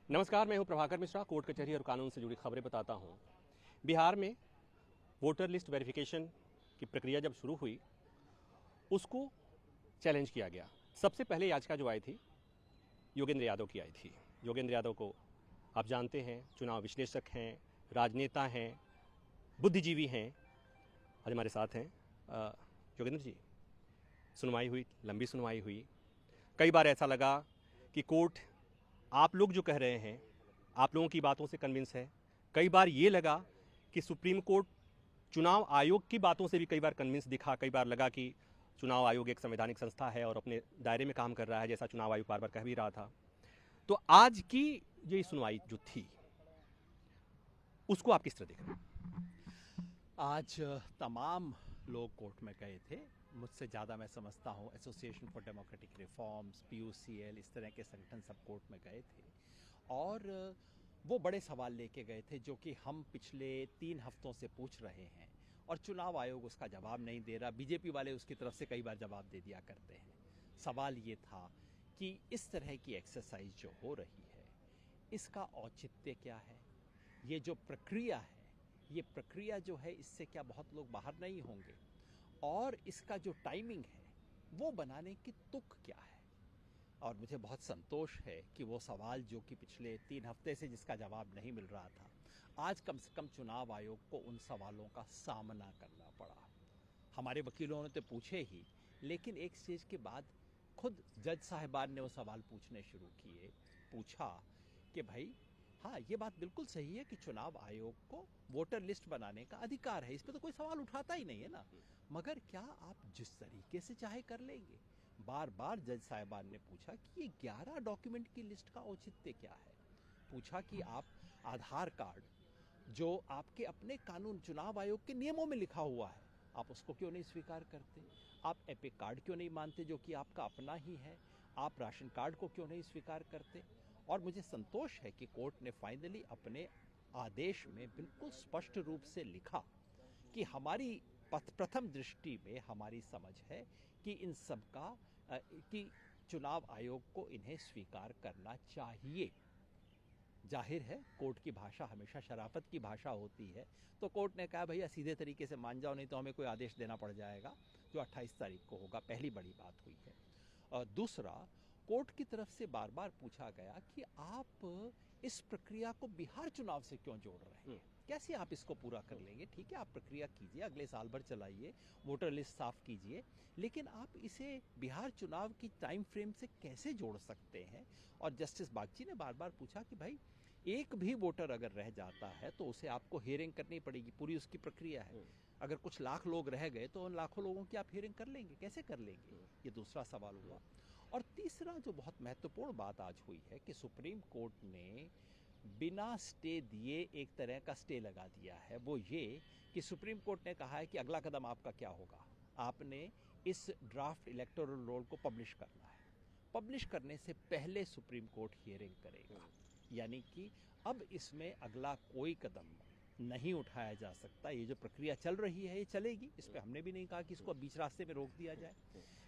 नमस्कार, मैं हूं प्रभाकर मिश्रा। कोर्ट कचहरी और कानून से जुड़ी खबरें बताता हूं। बिहार में वोटर लिस्ट वेरिफिकेशन की प्रक्रिया जब शुरू हुई, उसको चैलेंज किया गया। सबसे पहले याचिका जो आई थी, योगेंद्र यादव की आई थी। योगेंद्र यादव को आप जानते हैं, चुनाव विश्लेषक हैं, राजनेता हैं, बुद्धिजीवी हैं। आज हमारे साथ हैं योगेंद्र जी। सुनवाई हुई, लंबी सुनवाई हुई। कई बार ऐसा लगा कि कोर्ट आप लोग जो कह रहे हैं, आप लोगों की बातों से कन्विंस है। कई बार ये लगा कि सुप्रीम कोर्ट चुनाव आयोग की बातों से भी कई बार कन्विंस दिखा। कई बार लगा कि चुनाव आयोग एक संवैधानिक संस्था है और अपने दायरे में काम कर रहा है, जैसा चुनाव आयोग बार बार कह भी रहा था। तो आज की ये सुनवाई जो थी, उसको आप किस तरह देख रहे हैं? आज तमाम लोग कोर्ट में गए थे। मुझसे ज़्यादा मैं समझता हूँ association for democratic reforms, PUCL, इस तरह के संगठन सब कोर्ट में गए थे और वो बड़े सवाल लेके गए थे जो कि हम पिछले 3 हफ्तों से पूछ रहे हैं और चुनाव आयोग उसका जवाब नहीं दे रहा। बीजेपी वाले उसकी तरफ से कई बार जवाब दे दिया करते हैं। सवाल ये था कि इस तरह की एक्सरसाइज जो हो रही है, इसका औचित्य क्या है? ये जो प्रक्रिया है, ये प्रक्रिया जो है, इससे क्या बहुत लोग बाहर नहीं होंगे? और इसका जो टाइमिंग है, वो बनाने की तुक क्या है? और मुझे बहुत संतोष है कि वो सवाल जो कि पिछले 3 हफ्ते से जिसका जवाब नहीं मिल रहा था, आज कम से कम चुनाव आयोग को उन सवालों का सामना करना पड़ा। हमारे वकीलों ने तो पूछे ही, लेकिन एक स्टेज के बाद खुद जज साहिबान ने वो सवाल पूछने शुरू किए। पूछा कि भाई, हाँ, ये बात बिल्कुल सही है कि चुनाव आयोग को वोटर लिस्ट बनाने का अधिकार है, इस पर तो कोई सवाल उठाता ही नहीं है ना, मगर क्या आप जिस तरीके से चाहे कर लेंगे? बार बार जज साहिबान ने पूछा कि ये 11 डॉक्यूमेंट की लिस्ट का औचित्य क्या है? पूछा कि आप आधार कार्ड, जो आपके अपने कानून, चुनाव आयोग के नियमों में लिखा हुआ है, आप उसको क्यों नहीं स्वीकार करते? आप एपिक कार्ड क्यों नहीं मानते जो कि आपका अपना ही है? आप राशन कार्ड को क्यों नहीं स्वीकार करते? और मुझे संतोष है कि कोर्ट ने फाइनली अपने आदेश में बिल्कुल स्पष्ट रूप से लिखा कि हमारी प्रथम दृष्टि में हमारी समझ है कि इन सब का कि चुनाव आयोग को इन्हें स्वीकार करना चाहिए। जाहिर है कोर्ट की भाषा हमेशा शराफत की भाषा होती है, तो कोर्ट ने कहा भैया सीधे तरीके से मान जाओ, नहीं तो हमें कोई आदेश देना पड़ जाएगा, जो 28 तारीख को होगा। पहली बड़ी बात हुई है। और दूसरा, कोर्ट की तरफ से बार बार पूछा गया कि आप इस प्रक्रिया को बिहार चुनाव से क्यों जोड़ रहे हैं? कैसे आप इसको पूरा कर लेंगे? ठीक है, आप प्रक्रिया कीजिए, अगले साल भर चलाइए, वोटर लिस्ट साफ कीजिए, लेकिन आप इसे बिहार चुनाव की टाइम फ्रेम से कैसे जोड़ सकते हैं? और जस्टिस बागची ने बार बार पूछा कि भाई, एक भी वोटर अगर रह जाता है तो उसे आपको हियरिंग करनी पड़ेगी, पूरी उसकी प्रक्रिया है। अगर कुछ लाख लोग रह गए तो उन लाखों लोगों की आप हियरिंग कर लेंगे? कैसे कर लेंगे? ये दूसरा सवाल हुआ। और तीसरा जो बहुत महत्वपूर्ण बात आज हुई है कि सुप्रीम कोर्ट ने बिना स्टे दिए एक तरह का स्टे लगा दिया है। वो ये कि सुप्रीम कोर्ट ने कहा है कि अगला कदम आपका क्या होगा? आपने इस ड्राफ्ट इलेक्टोरल रोल को पब्लिश करना है। पब्लिश करने से पहले सुप्रीम कोर्ट हियरिंग करेगा, यानी कि अब इसमें अगला कोई कदम नहीं उठाया जा सकता। ये जो प्रक्रिया चल रही है, ये चलेगी, इस पर हमने भी नहीं कहा कि इसको बीच रास्ते में रोक दिया जाए,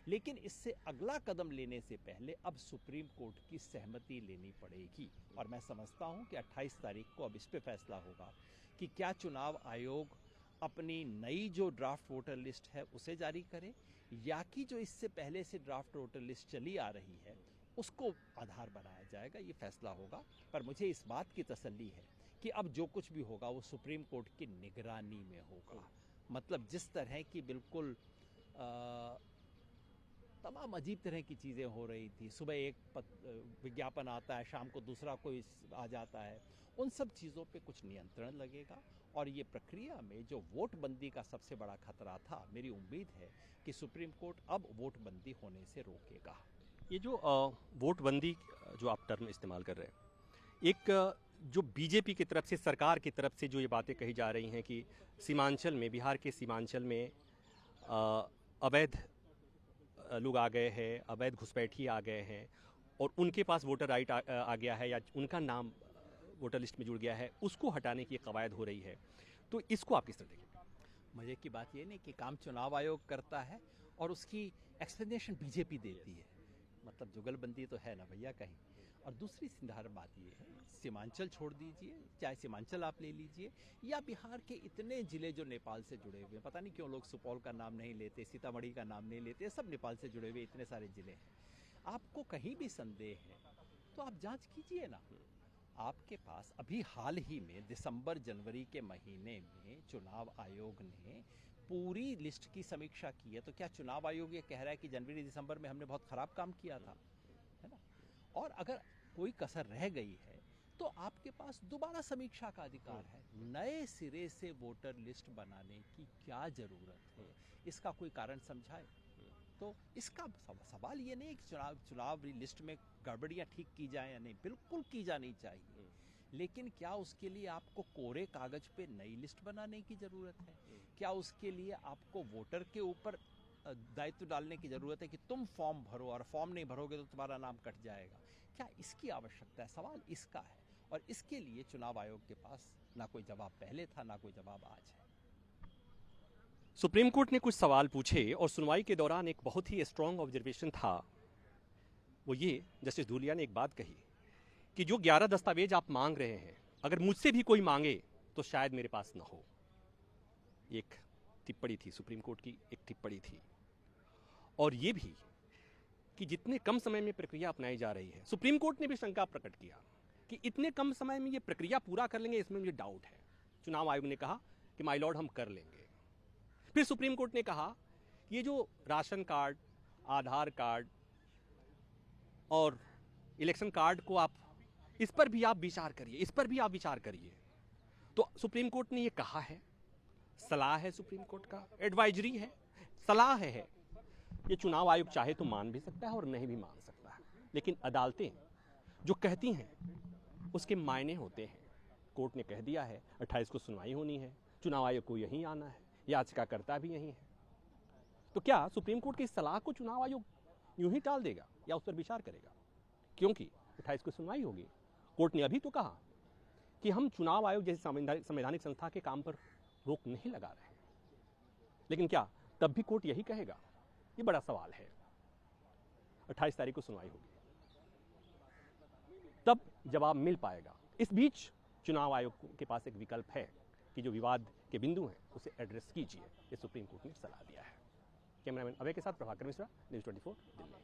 लेकिन इससे अगला कदम लेने से पहले अब सुप्रीम कोर्ट की सहमति लेनी पड़ेगी। और मैं समझता हूं कि 28 तारीख को अब इस पे फैसला होगा कि क्या चुनाव आयोग अपनी नई जो ड्राफ्ट वोटर लिस्ट है उसे जारी करे, या कि जो इससे पहले से ड्राफ्ट वोटर लिस्ट चली आ रही है उसको आधार बनाया जाएगा। ये फैसला होगा। पर मुझे इस बात की तसल्ली है कि अब जो कुछ भी होगा वो सुप्रीम कोर्ट की निगरानी में होगा। मतलब जिस तरह की बिल्कुल तमाम अजीब तरह की चीज़ें हो रही थी, सुबह एक विज्ञापन आता है, शाम को दूसरा कोई आ जाता है, उन सब चीज़ों पे कुछ नियंत्रण लगेगा। और ये प्रक्रिया में जो वोटबंदी का सबसे बड़ा खतरा था, मेरी उम्मीद है कि सुप्रीम कोर्ट अब वोटबंदी होने से रोकेगा। ये जो वोटबंदी जो आप टर्म इस्तेमाल कर रहे हैं, एक जो बीजेपी की तरफ से, सरकार की तरफ से जो ये बातें कही जा रही हैं कि सीमांचल में, बिहार के सीमांचल में अवैध लोग आ गए हैं, अवैध घुसपैठी आ गए हैं और उनके पास वोटर राइट आ गया है या उनका नाम वोटर लिस्ट में जुड़ गया है, उसको हटाने की कवायद हो रही है। तो इसको आप किस तरह देखेंगे? मजे की बात ये नहीं कि काम चुनाव आयोग करता है और उसकी एक्सप्लेनेशन बीजेपी देती है। मतलब जुगलबंदी तो है ना भैया कहीं। और दूसरी साधारण बात ये है, सीमांचल छोड़ दीजिए, चाहे सीमांचल आप ले लीजिए या बिहार के इतने ज़िले जो नेपाल से जुड़े हुए हैं, पता नहीं क्यों लोग सुपौल का नाम नहीं लेते, सीतामढ़ी का नाम नहीं लेते, सब नेपाल से जुड़े हुए इतने सारे ज़िले हैं। आपको कहीं भी संदेह है तो आप जांच कीजिए ना। आपके पास अभी हाल ही में दिसंबर जनवरी के महीने में चुनाव आयोग ने पूरी लिस्ट की समीक्षा की है, तो क्या चुनाव आयोग ये कह रहा है कि जनवरी दिसंबर में हमने बहुत खराब काम किया था, है ना? और अगर कोई कसर रह गई है तो आपके पास दोबारा समीक्षा का अधिकार है। नए सिरे से वोटर लिस्ट बनाने की क्या जरूरत है, इसका कोई कारण समझाए। तो इसका सवाल ये नहीं कि चुनाव लिस्ट में गड़बड़ियां ठीक की जाए या नहीं, बिल्कुल की जानी चाहिए, लेकिन क्या उसके लिए आपको कोरे कागज पे नई लिस्ट बनाने की जरूरत है? क्या उसके लिए आपको वोटर के ऊपर दायित्व डालने की जरूरत है कि तुम फॉर्म भरो और फॉर्म नहीं भरोगे तो तुम्हारा नाम कट जाएगा? क्या इसकी आवश्यकता है? सवाल इसका है, और इसके लिए चुनाव आयोग के पास ना कोई जवाब पहले था, ना कोई जवाब आज है। सुप्रीम कोर्ट ने कुछ सवाल पूछे और सुनवाई के दौरान एक बहुत ही स्ट्रांग ऑब्जर्वेशन था, वो ये, जस्टिस धूलिया ने एक बात कही कि जो 11 दस्तावेज आप मांग रहे हैं, अगर मुझसे भी कोई मांगे तो शायद मेरे पास ना हो। एक टिप्पणी थी, सुप्रीम कोर्ट की एक टिप्पणी थी। और ये भी कि जितने कम समय में प्रक्रिया अपनाई जा रही है, सुप्रीम कोर्ट ने भी शंका प्रकट किया कि इतने कम समय में ये प्रक्रिया पूरा कर लेंगे, इसमें मुझे डाउट है। चुनाव आयोग ने कहा कि माय लॉर्ड हम कर लेंगे। फिर सुप्रीम कोर्ट ने कहा ये जो राशन कार्ड, आधार कार्ड और इलेक्शन कार्ड को आप, इस पर भी आप विचार करिए, इस पर भी आप विचार करिए। तो सुप्रीम कोर्ट ने ये कहा है, सलाह है सुप्रीम कोर्ट का, एडवाइजरी है, सलाह है। ये चुनाव आयोग चाहे तो मान भी सकता है और नहीं भी मान सकता है, लेकिन अदालतें जो कहती हैं उसके मायने होते हैं। कोर्ट ने कह दिया है 28 को सुनवाई होनी है, चुनाव आयोग को यहीं आना है, याचिकाकर्ता भी यहीं है। तो क्या सुप्रीम कोर्ट की सलाह को चुनाव आयोग यूं ही टाल देगा या उस पर विचार करेगा? क्योंकि 28 को सुनवाई होगी। कोर्ट ने अभी तो कहा कि हम चुनाव आयोग जैसी संवैधानिक संस्था के काम पर रोक नहीं लगा रहे हैं, लेकिन क्या तब भी कोर्ट यही कहेगा? ये बड़ा सवाल है। 28 तारीख को सुनवाई होगी, तब जवाब मिल पाएगा। इस बीच चुनाव आयोग के पास एक विकल्प है कि जो विवाद के बिंदु हैं उसे एड्रेस कीजिए। ये सुप्रीम कोर्ट ने सलाह दिया है। कैमरामैन अभय के साथ प्रभाकर मिश्रा, न्यूज़ 24 दिल्ली।